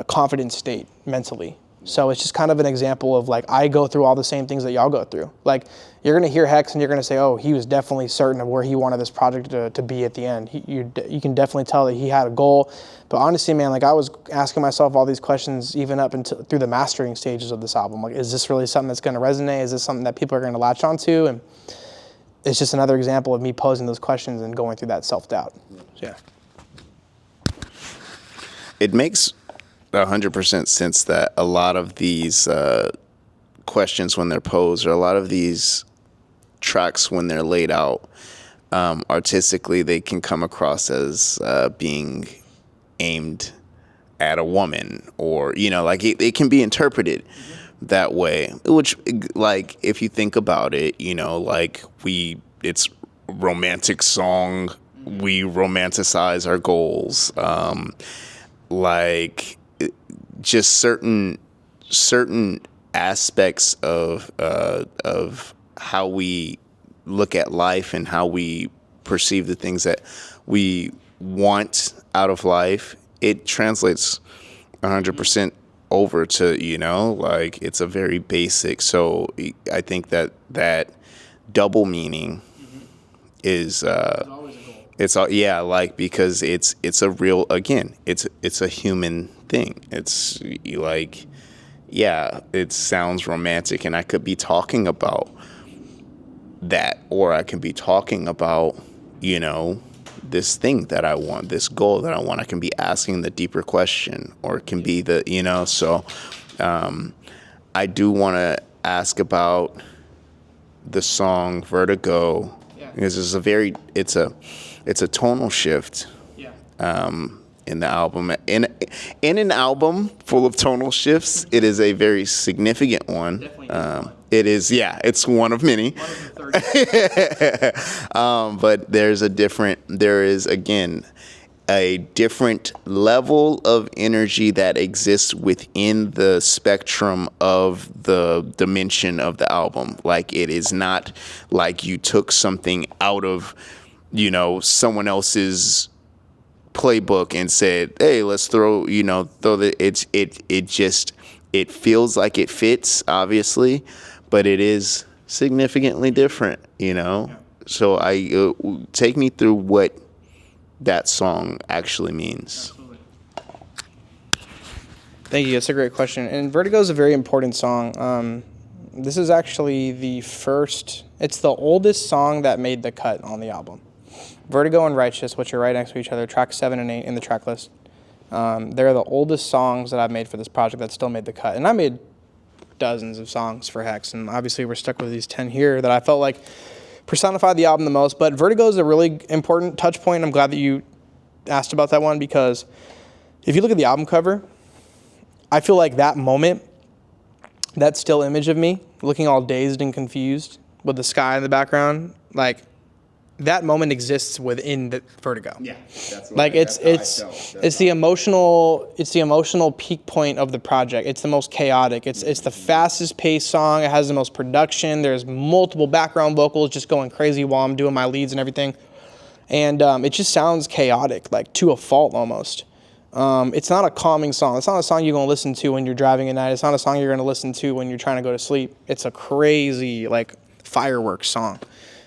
confident state mentally. So it's just kind of an example of like, I go through all the same things that y'all go through. Like, you're going to hear HEX and you're going to say, oh, he was definitely certain of where he wanted this project to be at the end. You can definitely tell that he had a goal. But honestly, man, like, I was asking myself all these questions even up until through the mastering stages of this album. Like, is this really something that's going to resonate? Is this something that people are going to latch onto? And it's just another example of me posing those questions and going through that self-doubt. Yeah. It makes 100% sense that a lot of these questions when they're posed, or a lot of these tracks when they're laid out artistically, they can come across as being aimed at a woman, or, you know, like it can be interpreted that way, which, like, if you think about it, you know, like, it's romantic song, we romanticize our goals, like, just certain aspects of how we look at life and how we perceive the things that we want out of life. It translates 100% over to, you know, like, it's a very basic. So I think that double meaning is it's all, yeah, like, because it's a real, again, it's a human thing. It's like, yeah, it sounds romantic, and I could be talking about that, or I can be talking about, you know, this thing that I want, this goal that I want. I can be asking the deeper question, or it can be the, you know, so I do want to ask about the song Vertigo, because it's a tonal shift in the album. In an album full of tonal shifts, it is a very significant one. It is, yeah, it's one of many. But there is, again, a different level of energy that exists within the spectrum of the dimension of the album. Like, it is not like you took something out of, you know, someone else's playbook and said, hey, let's throw the, it feels like it fits, obviously, but it is significantly different, you know? So take me through what that song actually means. Absolutely. Thank you. That's a great question. And Vertigo is a very important song. This is actually it's the oldest song that made the cut on the album. Vertigo and Righteous, which are right next to each other, track 7 and 8 in the track list. They're the oldest songs that I've made for this project that still made the cut. And I made dozens of songs for HEX, and obviously we're stuck with these 10 here that I felt like personified the album the most. But Vertigo is a really important touch point. I'm glad that you asked about that one, because if you look at the album cover, I feel like that moment, that still image of me looking all dazed and confused with the sky in the background, like, that moment exists within the Vertigo. Yeah, that's what like it's the emotional peak point of the project. It's the most chaotic. It's the fastest paced song. It has the most production. There's multiple background vocals just going crazy while I'm doing my leads and everything, and it just sounds chaotic, like to a fault almost. It's not a calming song. It's not a song you're gonna listen to when you're driving at night. It's not a song you're gonna listen to when you're trying to go to sleep. It's a crazy, like, fireworks song.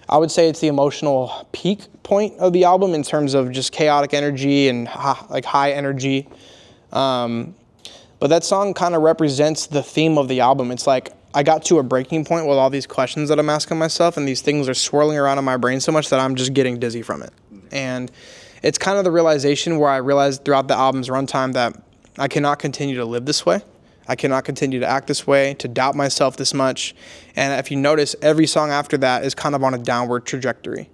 I would say it's the emotional peak point of the album in terms of just chaotic energy and high energy. But that song kind of represents the theme of the album. It's like I got to a breaking point with all these questions that I'm asking myself, and these things are swirling around in my brain so much that I'm just getting dizzy from it. And it's kind of the realization where I realized throughout the album's runtime that I cannot continue to live this way. I cannot continue to act this way, to doubt myself this much. And if you notice, every song after that is kind of on a downward trajectory.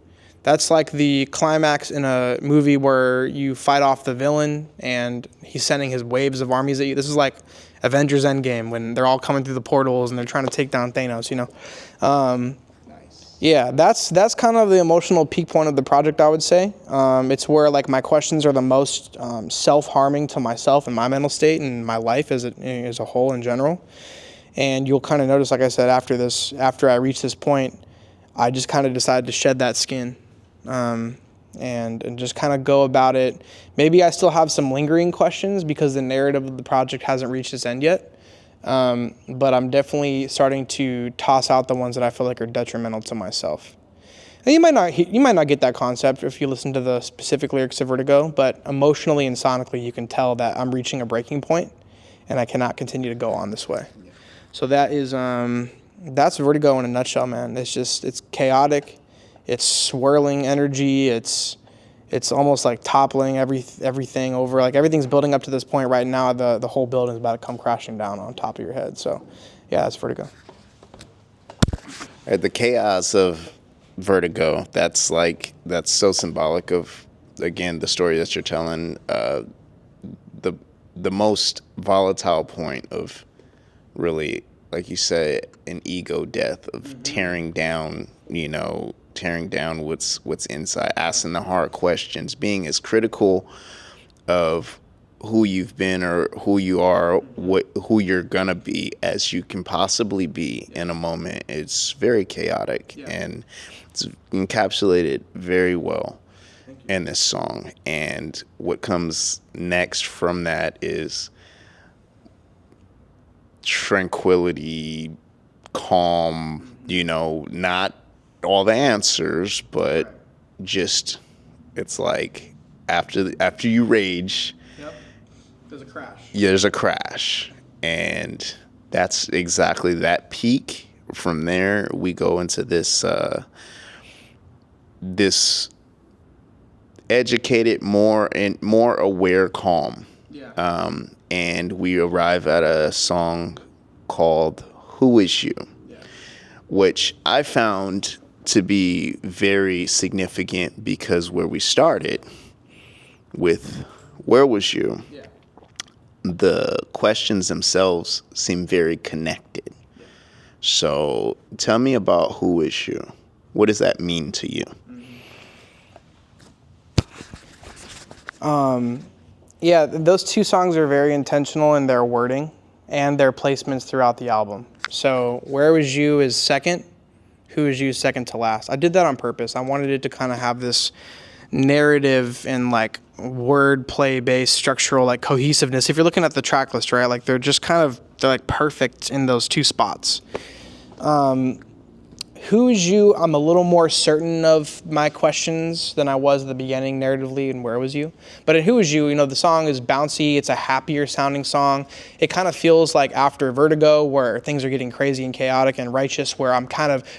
That's like the climax in a movie where you fight off the villain and he's sending his waves of armies at you. This is like Avengers Endgame when they're all coming through the portals and they're trying to take down Thanos, you know. Yeah, that's kind of the emotional peak point of the project, I would say. It's where, like, my questions are the most self-harming to myself and my mental state and my life as a whole in general. And you'll kind of notice, like I said, after I reach this point, I just kind of decided to shed that skin and just kind of go about it. Maybe I still have some lingering questions because the narrative of the project hasn't reached its end yet. But I'm definitely starting to toss out the ones that I feel like are detrimental to myself. And you might not get that concept if you listen to the specific lyrics of Vertigo, but emotionally and sonically, you can tell that I'm reaching a breaking point, and I cannot continue to go on this way. So that's Vertigo in a nutshell, man. It's chaotic, it's swirling energy, it's almost like toppling everything over. Like everything's building up to this point right now. The whole building's about to come crashing down on top of your head. So, yeah, that's Vertigo. The chaos of Vertigo. That's so symbolic of, again, the story that you're telling. The most volatile point of, really, like you said, an ego death of tearing down what's inside, asking the hard questions, being as critical of who you've been or who you are, who you're gonna be as you can possibly be in a moment. It's very chaotic, and it's encapsulated very well in this song. And what comes next from that is tranquility, calm, not all the answers, but just, it's like after you rage, there's a crash. Yeah, there's a crash. And that's exactly that peak. From there, we go into this this educated, more aware calm. Yeah. And we arrive at a song called Who Is You? Yeah. Which I found to be very significant, because where we started with Where Was You? Yeah. The questions themselves seem very connected. Yeah. So tell me about Who Is You? What does that mean to you? Yeah, those two songs are very intentional in their wording and their placements throughout the album. So Where Was You is second, Who Is You is second to last. I did that on purpose. I wanted it to kind of have this narrative and like wordplay based structural like cohesiveness. If you're looking at the track list, right, like they're like perfect in those two spots. Who Is You, I'm a little more certain of my questions than I was at the beginning narratively in Where Was You. But in Who Is You, the song is bouncy. It's a happier sounding song. It kind of feels like after Vertigo, where things are getting crazy and chaotic, and Righteous, where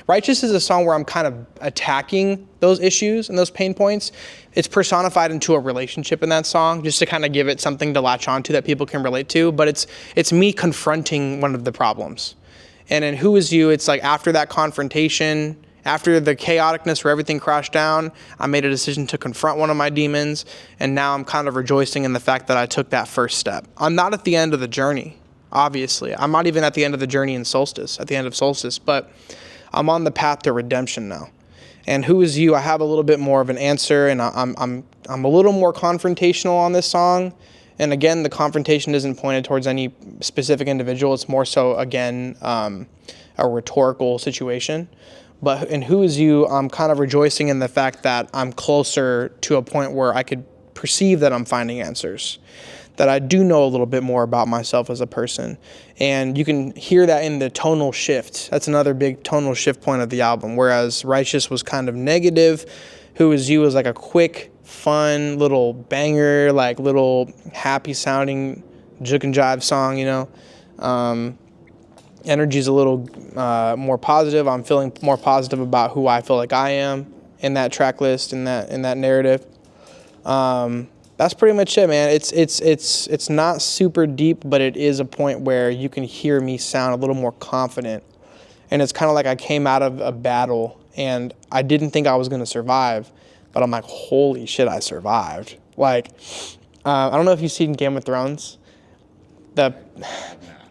Righteous is a song where I'm kind of attacking those issues and those pain points. It's personified into a relationship in that song, just to kind of give it something to latch onto that people can relate to. But it's me confronting one of the problems. And in Who Is You, it's like after that confrontation, after the chaoticness where everything crashed down, I made a decision to confront one of my demons, and now I'm kind of rejoicing in the fact that I took that first step. I'm not at the end of the journey, obviously. I'm not even at the end of the journey at the end of Solstice, but I'm on the path to redemption now. And Who Is You, I have a little bit more of an answer, and I'm a little more confrontational on this song. And again, the confrontation isn't pointed towards any specific individual. It's more so, again, a rhetorical situation. But in Who Is You, I'm kind of rejoicing in the fact that I'm closer to a point where I could perceive that I'm finding answers, that I do know a little bit more about myself as a person. And you can hear that in the tonal shift. That's another big tonal shift point of the album. Whereas Righteous was kind of negative, Who Is You was like a quick, fun little banger, like little happy sounding juke and jive song, Energy's a little more positive. I'm feeling more positive about who I feel like I am in that track list, in that narrative. That's pretty much it, man. It's not super deep, but it is a point where you can hear me sound a little more confident. And it's kind of like I came out of a battle and I didn't think I was going to survive. But I'm like, holy shit, I survived. Like, I don't know if you've seen Game of Thrones. The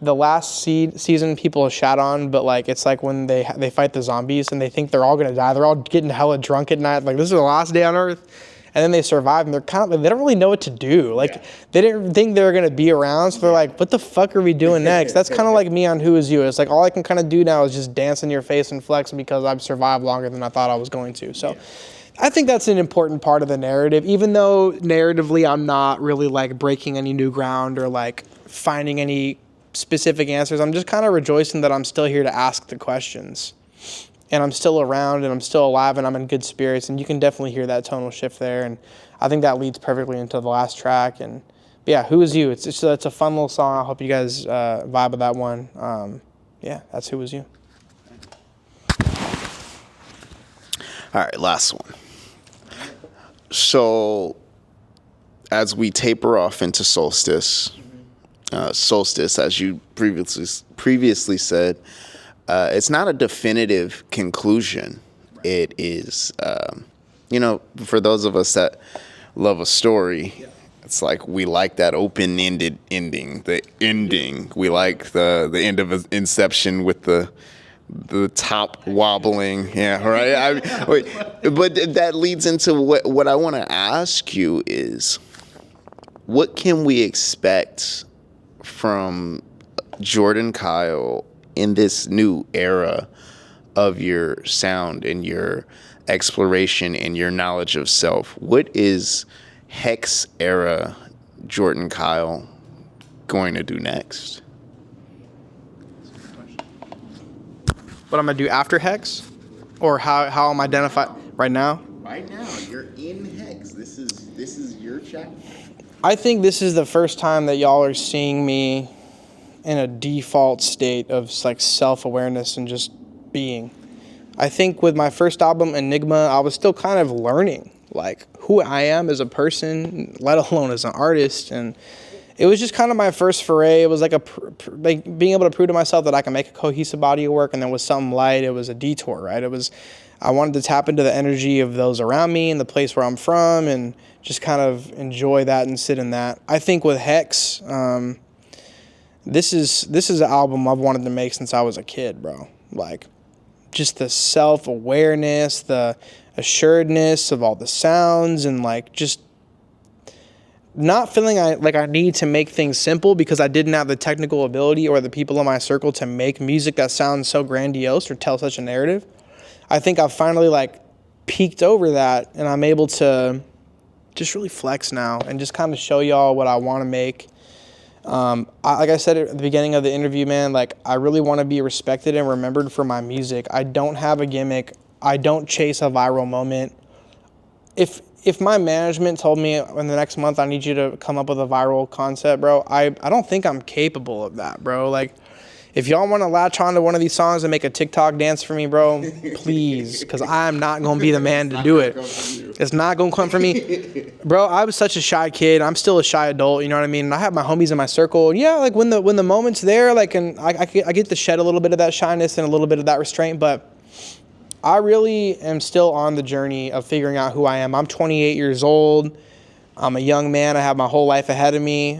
last season people shat on, but like it's like when they fight the zombies and they think they're all gonna die. They're all getting hella drunk at night. Like, this is the last day on Earth. And then they survive, and they're they don't really know what to do. Like, they didn't think they were gonna be around, so they're like, what the fuck are we doing next? That's kind of like me on Who Is You. It's like all I can kind of do now is just dance in your face and flex because I've survived longer than I thought I was going to. So. Yeah. I think that's an important part of the narrative, even though narratively I'm not really like breaking any new ground or like finding any specific answers. I'm just kind of rejoicing that I'm still here to ask the questions. And I'm still around, and I'm still alive, and I'm in good spirits. And you can definitely hear that tonal shift there. And I think that leads perfectly into the last track. And yeah, Who Is You? It's a fun little song. I hope you guys vibe with that one. Yeah, that's Who Is You. All right, last one. So as we taper off into solstice, as you previously said, it's not a definitive conclusion. It is, for those of us that love a story, it's like we like that open-ended ending. The ending. We like the end of Inception with the top wobbling. Yeah, right. But that leads into what I want to ask you is, what can we expect from Jorden Kyle in this new era of your sound and your exploration and your knowledge of self? What is HEX era Jorden Kyle going to do next? What I'm going to do after HEX? Or how I'm identified right now? Right now, you're in HEX. This is your chapter. I think this is the first time that y'all are seeing me in a default state of like self-awareness and just being. I think with my first album, Enigma, I was still kind of learning like who I am as a person, let alone as an artist. And it was just kind of my first foray. It was like like being able to prove to myself that I can make a cohesive body of work. And then with something light, it was a detour, right? I wanted to tap into the energy of those around me and the place where I'm from and just kind of enjoy that and sit in that. I think with HEX, this is an album I've wanted to make since I was a kid, bro. Like, just the self-awareness, the assuredness of all the sounds, and like just not feeling like I need to make things simple because I didn't have the technical ability or the people in my circle to make music that sounds so grandiose or tell such a narrative. I think I've finally like peaked over that, and I'm able to just really flex now and just kind of show y'all what I want to make. Like I said at the beginning of the interview, man, like I really want to be respected and remembered for my music. I don't have a gimmick. I don't chase a viral moment. If my management told me in the next month I need you to come up with a viral concept, bro, I don't think I'm capable of that, bro. Like, if y'all want to latch on to one of these songs and make a TikTok dance for me, bro, please, because I'm not going to be the man to do it. It's not going to come from me. Bro, I was such a shy kid. I'm still a shy adult, you know what I mean? And I have my homies in my circle. And yeah, like when the moment's there, like, and I get to shed a little bit of that shyness and a little bit of that restraint, but I really am still on the journey of figuring out who I am. I'm 28 years old. I'm a young man. I have my whole life ahead of me.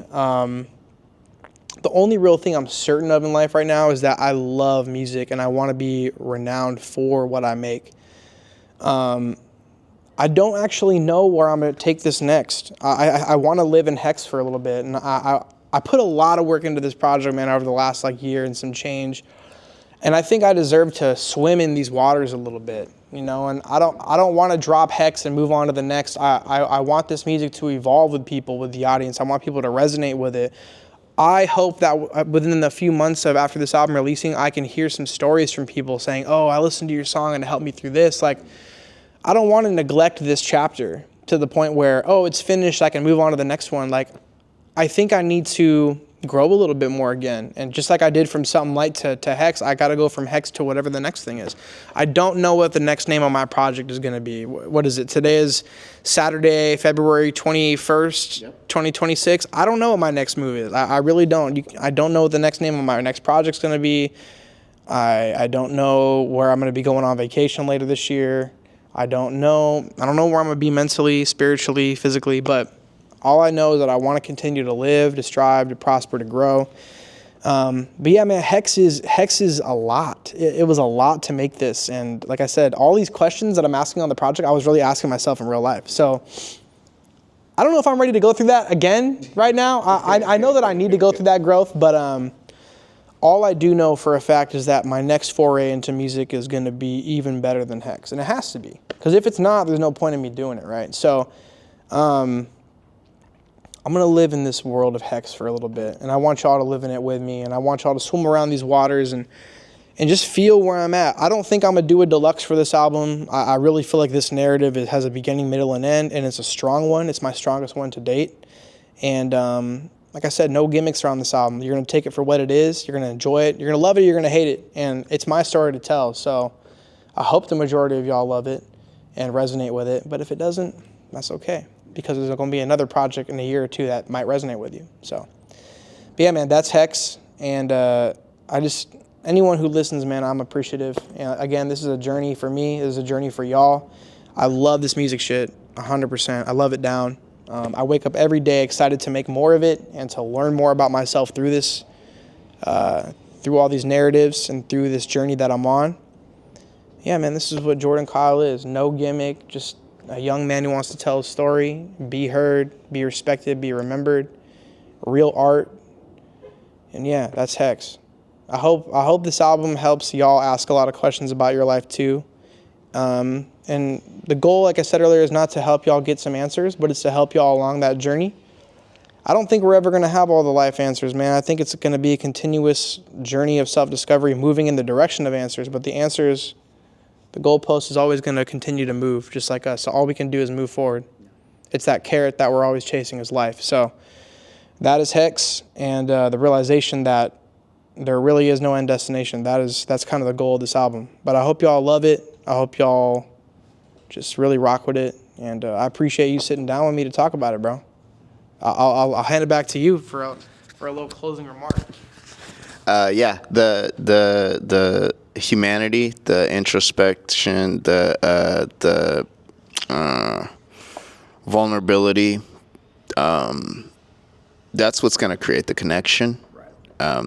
The only real thing I'm certain of in life right now is that I love music and I want to be renowned for what I make. I don't actually know where I'm going to take this next. I want to live in HEX for a little bit, and I put a lot of work into this project, man, over the last like year and some change. And I think I deserve to swim in these waters a little bit, you know, and I don't want to drop HEX and move on to the next. I want this music to evolve with people, with the audience. I want people to resonate with it. I hope that within the few months of after this album releasing, I can hear some stories from people saying, oh, I listened to your song and it helped me through this. Like, I don't want to neglect this chapter to the point where, oh, it's finished, I can move on to the next one. Like, I think I need to grow a little bit more again. And just like I did from something light to HEX, I got to go from HEX to whatever the next thing is. I don't know what the next name on my project is going to be. What is it? Today is Saturday, February 21st, 2026. I don't know what my next move is. I really don't. I don't know what the next name on my next project is going to be. I don't know where I'm going to be going on vacation later this year. I don't know where I'm going to be mentally, spiritually, physically, but all I know is that I want to continue to live, to strive, to prosper, to grow. But yeah, man, HEX is a lot. It was a lot to make this. And like I said, all these questions that I'm asking on the project, I was really asking myself in real life. So I don't know if I'm ready to go through that again right now. I know that I need to go through that growth, but all I do know for a fact is that my next foray into music is going to be even better than HEX. And it has to be. Because if it's not, there's no point in me doing it, right? So I'm going to live in this world of HEX for a little bit, and I want y'all to live in it with me, and I want y'all to swim around these waters and just feel where I'm at. I don't think I'm going to do a deluxe for this album. I really feel like this narrative, it has a beginning, middle, and end, and it's a strong one. It's my strongest one to date. And like I said, no gimmicks around this album. You're going to take it for what it is. You're going to enjoy it. You're going to love it. You're going to hate it. And it's my story to tell. So I hope the majority of y'all love it and resonate with it. But if it doesn't, that's okay, because there's going to be another project in a year or two that might resonate with you. So, but yeah, man, that's HEX. And anyone who listens, man, I'm appreciative. And again, this is a journey for me. This is a journey for y'all. I love this music shit, 100%. I love it down. I wake up every day excited to make more of it and to learn more about myself through this, through all these narratives and through this journey that I'm on. Yeah, man, this is what Jorden Kyle is. No gimmick, just a young man who wants to tell a story, be heard, be respected, be remembered, real art. And yeah, that's HEX. I hope this album helps y'all ask a lot of questions about your life too. And the goal, like I said earlier, is not to help y'all get some answers, but it's to help y'all along that journey. I don't think we're ever going to have all the life answers, man. I think it's going to be a continuous journey of self-discovery, moving in the direction of answers. But the answers, the goalpost is always going to continue to move, just like us. So all we can do is move forward. It's that carrot that we're always chasing is life. So that is HEX, and the realization that there really is no end destination. That's kind of the goal of this album. But I hope y'all love it. I hope y'all just really rock with it. And I appreciate you sitting down with me to talk about it, bro. I'll hand it back to you for a little closing remark. Yeah, the humanity, the introspection, the vulnerability. That's what's going to create the connection. Right.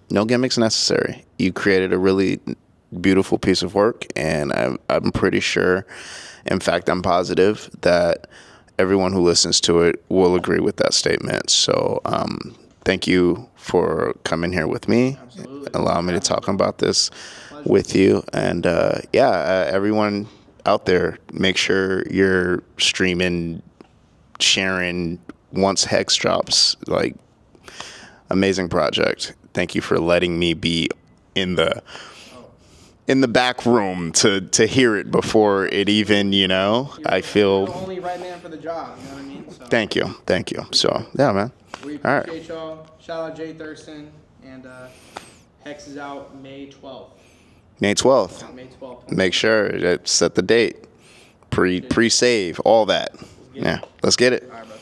No gimmicks necessary. You created a really beautiful piece of work, and I'm pretty sure, in fact, I'm positive that everyone who listens to it will agree with that statement. So thank you for coming here with me. Absolutely. Allowing me to talk about this with you. And everyone out there, make sure you're streaming, sharing once HEX drops. Like, amazing project. Thank you for letting me be in the back room to hear it before it even, I feel. You're the only right man for the job, you know what I mean? So, Thank you. So, yeah, man. We appreciate y'all. Shout out JThurston, and HEX is out May 12th. May 12th. May 12th. Make sure to set the date. Pre-save, all that. Yeah, let's get it. All right, bro.